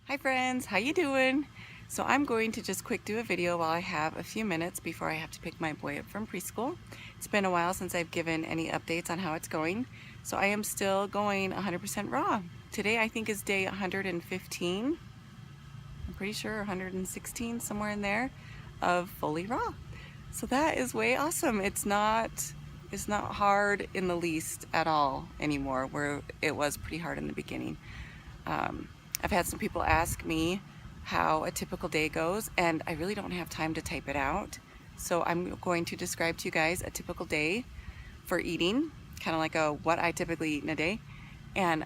Hi friends, how you doing? So I'm going to just quick do a video while I have a few minutes before I have to pick my boy up from preschool. It's been a while since I've given any updates on how it's going. So I am still going 100% raw. Today I think is day 115. I'm pretty sure 116, somewhere in there, of fully raw. So that is way awesome. It's not hard in the least at all anymore, where it was pretty hard in the beginning. I've had some people ask me how a typical day goes, and I really don't have time to type it out. So I'm going to describe to you guys a typical day for eating, kind of like a what I typically eat in a day. And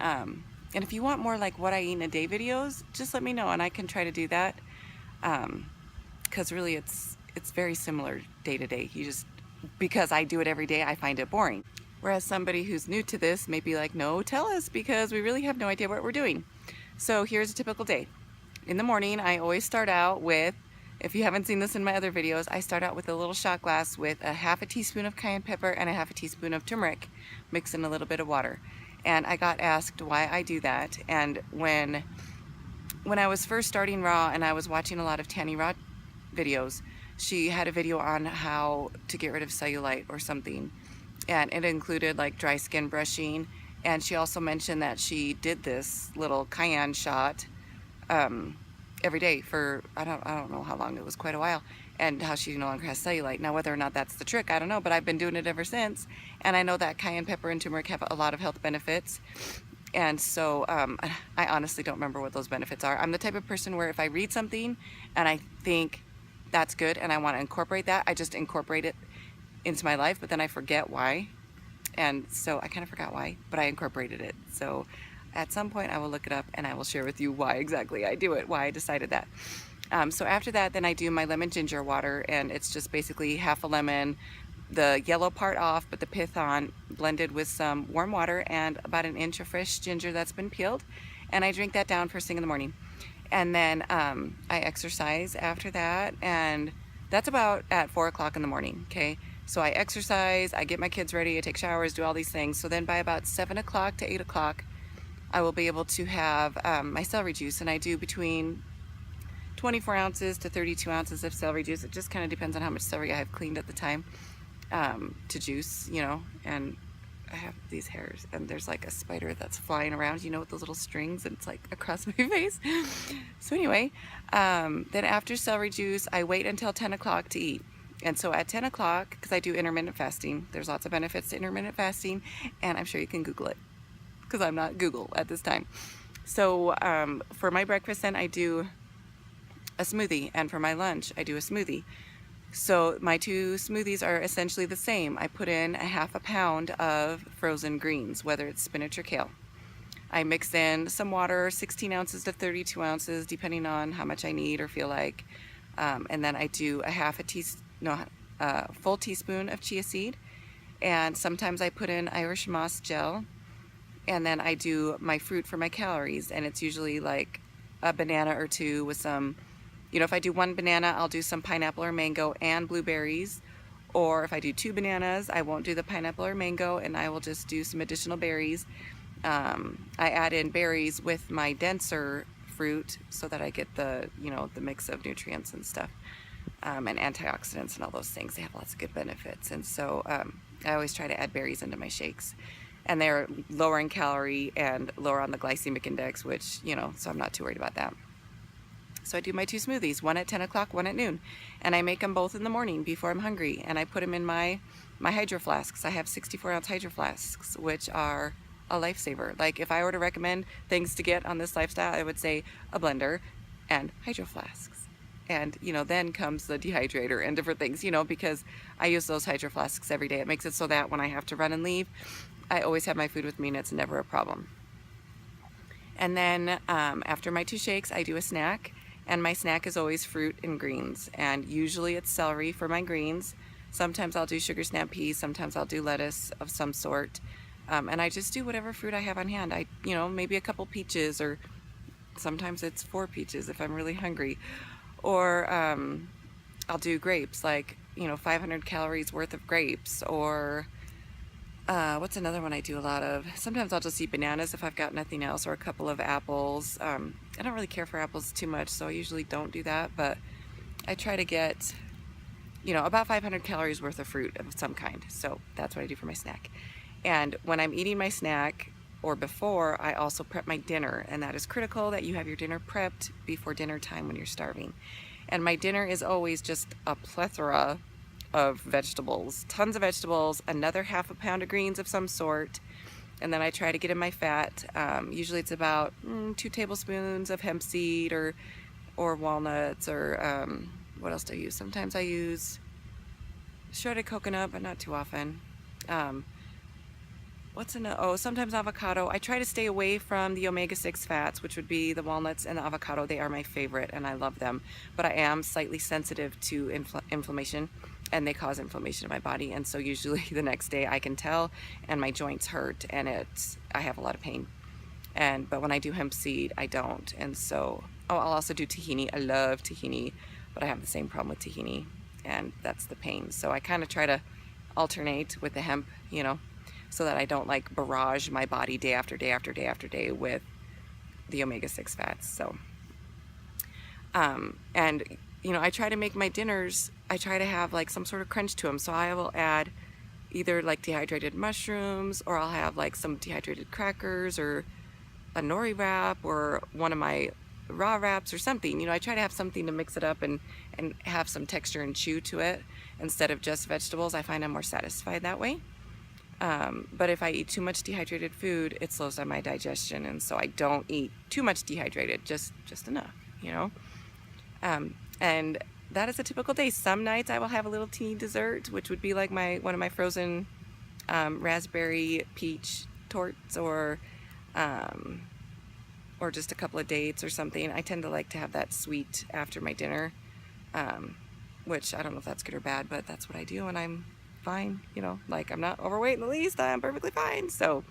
if you want more like what I eat in a day videos, just let me know and I can try to do that. Because really it's very similar day to day. Because I do it every day, I find it boring. Whereas somebody who's new to this may be like, no, tell us, because we really have no idea what we're doing. So here's a typical day. In the morning, I always start out with, if you haven't seen this in my other videos, I start out with a little shot glass with a half a teaspoon of cayenne pepper and a half a teaspoon of turmeric, mixed in a little bit of water. And I got asked why I do that. And when I was first starting raw and I was watching a lot of Tanny Raw videos, she had a video on how to get rid of cellulite or something. And it included like dry skin brushing. And she also mentioned that she did this little cayenne shot every day for, I don't know how long, it was quite a while, and how she no longer has cellulite. Now, whether or not that's the trick, I don't know, but I've been doing it ever since. And I know that cayenne pepper and turmeric have a lot of health benefits. And so I honestly don't remember what those benefits are. I'm the type of person where if I read something and I think that's good and I want to incorporate that, I just incorporate it into my life, but then I forget why. And so I kind of forgot why, but I incorporated it. So at some point I will look it up and I will share with you why exactly I do it, why I decided that. So after that, then I do my lemon ginger water, and it's just basically half a lemon, the yellow part off, but the pith on, blended with some warm water and about an inch of fresh ginger that's been peeled. And I drink that down first thing in the morning. And then I exercise after that, and that's about at 4 o'clock in the morning, okay? So I exercise, I get my kids ready, I take showers, do all these things. So then by about 7 o'clock to 8 o'clock, I will be able to have my celery juice, and I do between 24 ounces to 32 ounces of celery juice. It just kind of depends on how much celery I have cleaned at the time to juice, and I have these hairs, and there's like a spider that's flying around, with those little strings, and it's like across my face. So anyway, then after celery juice, I wait until 10 o'clock to eat. And so at 10 o'clock, because I do intermittent fasting, there's lots of benefits to intermittent fasting, and I'm sure you can Google it, because I'm not Google at this time. So for my breakfast then, I do a smoothie, and for my lunch, I do a smoothie. So my two smoothies are essentially the same. I put in a half a pound of frozen greens, whether it's spinach or kale. I mix in some water, 16 ounces to 32 ounces, depending on how much I need or feel like. And then I do a full teaspoon of chia seed. And sometimes I put in Irish moss gel. And then I do my fruit for my calories. And it's usually like a banana or two with some, if I do one banana, I'll do some pineapple or mango and blueberries. Or if I do two bananas, I won't do the pineapple or mango, and I will just do some additional berries. I add in berries with my denser fruit so that I get the mix of nutrients and stuff, and antioxidants and all those things. They have lots of good benefits. And so I always try to add berries into my shakes, and they're lower in calorie and lower on the glycemic index, which, so I'm not too worried about that. So I do my two smoothies, one at 10 o'clock, one at noon, and I make them both in the morning before I'm hungry, and I put them in my hydro flasks. I have 64-ounce hydro flasks, which are a lifesaver. Like, if I were to recommend things to get on this lifestyle, I would say a blender and hydro flasks. And, then comes the dehydrator and different things, because I use those hydro flasks every day. It makes it so that when I have to run and leave, I always have my food with me, and it's never a problem. And then after my two shakes, I do a snack. And my snack is always fruit and greens. And usually it's celery for my greens. Sometimes I'll do sugar snap peas. Sometimes I'll do lettuce of some sort. And I just do whatever fruit I have on hand. Maybe a couple peaches, or sometimes it's 4 peaches if I'm really hungry. Or I'll do grapes, like, 500 calories worth of grapes. Or What's another one I do a lot of? Sometimes I'll just eat bananas if I've got nothing else, or a couple of apples. I don't really care for apples too much, so I usually don't do that, but I try to get, about 500 calories worth of fruit of some kind. So that's what I do for my snack. And when I'm eating my snack, or before, I also prep my dinner, and that is critical that you have your dinner prepped before dinner time when you're starving. And my dinner is always just a plethora of vegetables, tons of vegetables, another half a pound of greens of some sort, and then I try to get in my fat. Usually it's about 2 tablespoons of hemp seed or walnuts, or what else do I use? Sometimes I use shredded coconut, but not too often. Sometimes avocado. I try to stay away from the omega-6 fats, which would be the walnuts and the avocado. They are my favorite and I love them, but I am slightly sensitive to inflammation, and they cause inflammation in my body, and so usually the next day I can tell and my joints hurt and I have a lot of pain. But when I do hemp seed, I don't. And so, I'll also do tahini. I love tahini, but I have the same problem with tahini, and that's the pain. So I kind of try to alternate with the hemp, so that I don't like barrage my body day after day after day after day with the omega-6 fats. So, I try to make my dinners, I try to have like some sort of crunch to them. So I will add either like dehydrated mushrooms, or I'll have like some dehydrated crackers, or a nori wrap, or one of my raw wraps or something. I try to have something to mix it up and have some texture and chew to it instead of just vegetables. I find I'm more satisfied that way. But if I eat too much dehydrated food, it slows down my digestion, and so I don't eat too much dehydrated, just enough, and that is a typical day. Some nights I will have a little teeny dessert, which would be like one of my frozen raspberry peach torts, or just a couple of dates or something. I tend to like to have that sweet after my dinner, which I don't know if that's good or bad, but that's what I do, and I'm fine, like I'm not overweight in the least. I'm perfectly fine, so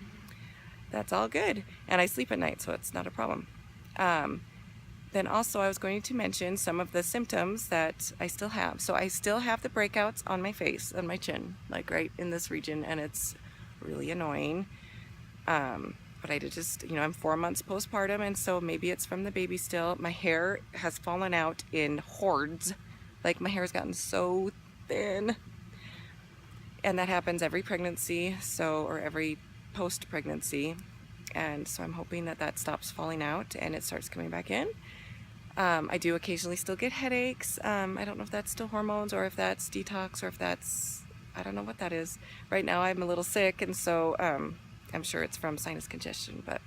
that's all good, and I sleep at night, so it's not a problem. Then also I was going to mention some of the symptoms that I still have. So I still have the breakouts on my face, on my chin, like right in this region, and it's really annoying. But I just, I'm 4 months postpartum, and so maybe it's from the baby still. My hair has fallen out in hordes. Like my hair's gotten so thin. And that happens every pregnancy, or every post-pregnancy. And so I'm hoping that stops falling out and it starts coming back in. I do occasionally still get headaches. I don't know if that's still hormones, or if that's detox, or if that's, I don't know what that is. Right now I'm a little sick, and so I'm sure it's from sinus congestion. But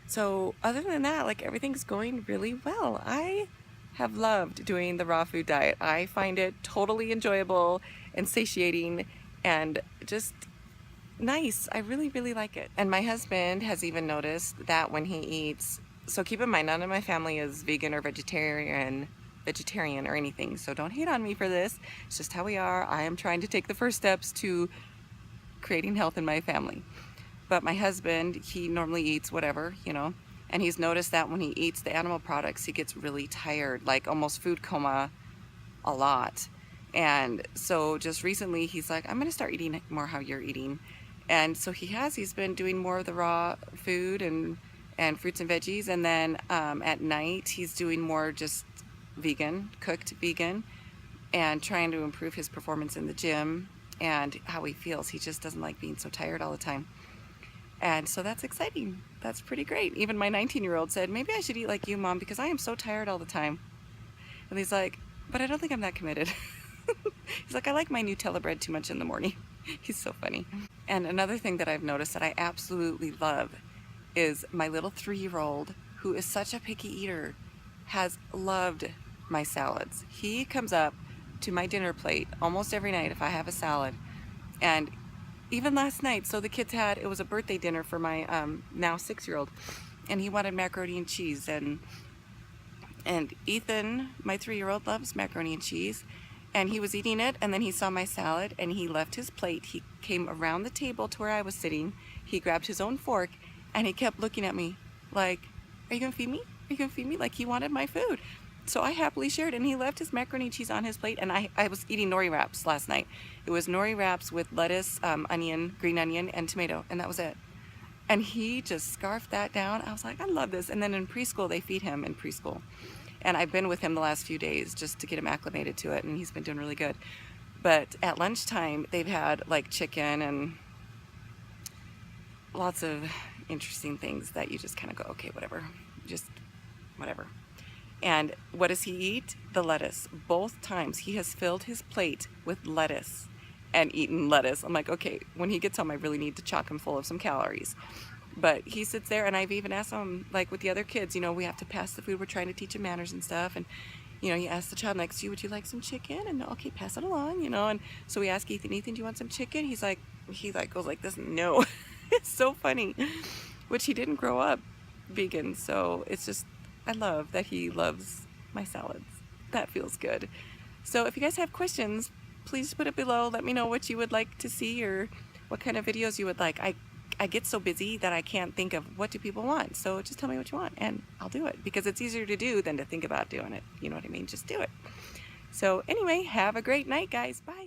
so other than that, like, everything's going really well. I have loved doing the raw food diet. I find it totally enjoyable and satiating and just nice. I really, really like it. And my husband has even noticed that when he eats, so keep in mind, none of my family is vegan or vegetarian or anything, so don't hate on me for this. It's just how we are. I am trying to take the first steps to creating health in my family. But my husband, he normally eats whatever, and he's noticed that when he eats the animal products, he gets really tired, like almost food coma a lot. And so just recently he's like, I'm gonna start eating more how you're eating. And so he's been doing more of the raw food and fruits and veggies, and then at night he's doing more just cooked vegan, and trying to improve his performance in the gym and how he feels. He just doesn't like being so tired all the time. And so that's exciting. That's pretty great. Even my 19-year-old said, maybe I should eat like you, Mom, because I am so tired all the time. And he's like, but I don't think I'm that committed. He's like, I like my Nutella bread too much in the morning. He's so funny. And another thing that I've noticed that I absolutely love is my little 3-year-old, who is such a picky eater, has loved my salads. He comes up to my dinner plate almost every night if I have a salad. And even last night, so the kids it was a birthday dinner for my now 6-year-old, and he wanted macaroni and cheese. And Ethan, my 3-year-old, loves macaroni and cheese. And he was eating it, and then he saw my salad, and he left his plate. He came around the table to where I was sitting. He grabbed his own fork, and he kept looking at me like, are you gonna feed me? Are you gonna feed me? Like he wanted my food. So I happily shared, and he left his macaroni and cheese on his plate, and I was eating nori wraps last night. It was nori wraps with lettuce, onion, green onion, and tomato, and that was it. And he just scarfed that down. I was like, I love this. And then in preschool, they feed him in preschool. And I've been with him the last few days just to get him acclimated to it, and he's been doing really good. But at lunchtime, they've had like chicken and lots of interesting things that you just kind of go, okay, whatever, just whatever. And what does he eat? The lettuce. Both times he has filled his plate with lettuce and eaten lettuce. I'm like, okay, when he gets home, I really need to chock him full of some calories. But he sits there, and I've even asked him, like with the other kids, you know, we have to pass the food. We're trying to teach him manners and stuff. And, you know, you ask the child next to you, would you like some chicken? And okay, pass it along, you know. And so we ask Ethan, do you want some chicken? He goes like this, no. It's so funny, which he didn't grow up vegan. So it's just, I love that he loves my salads. That feels good. So if you guys have questions, please put it below. Let me know what you would like to see or what kind of videos you would like. I get so busy that I can't think of what do people want. So just tell me what you want and I'll do it, because it's easier to do than to think about doing it. You know what I mean? Just do it. So anyway, have a great night, guys. Bye.